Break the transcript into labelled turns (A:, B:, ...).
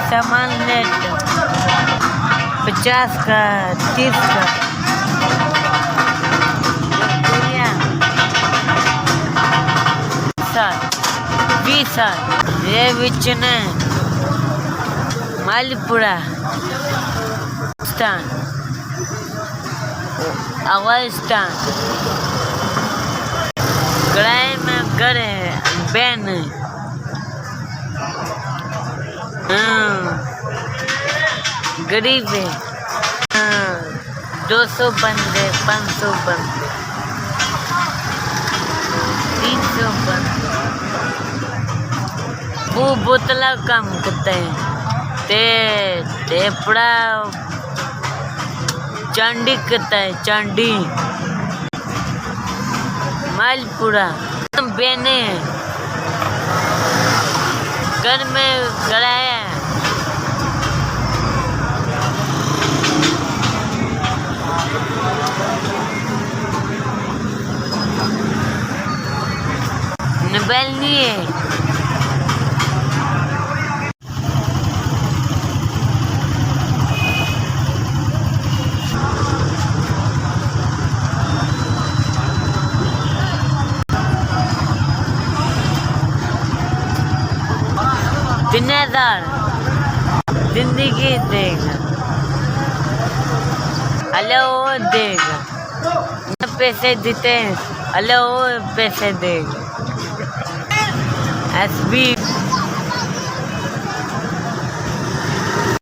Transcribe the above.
A: सामान नेट 50 का 30 का 20 ये बिचने मालपुरा स्टैंड अवल स्टैंड गड़ाई में गड़े बैन गरीब है 200 बंदे 500 बंदे 300 बंदे वो बोतला काम करते हैं ते पड़ा चांडी करता है चांडी मालपुरा बेने घर में गड़ाया नबेल नहीं है दिनेदार जिंदगी देगा हेलो देगा न पैसे देते हैं हेलो पैसे देगा एसबी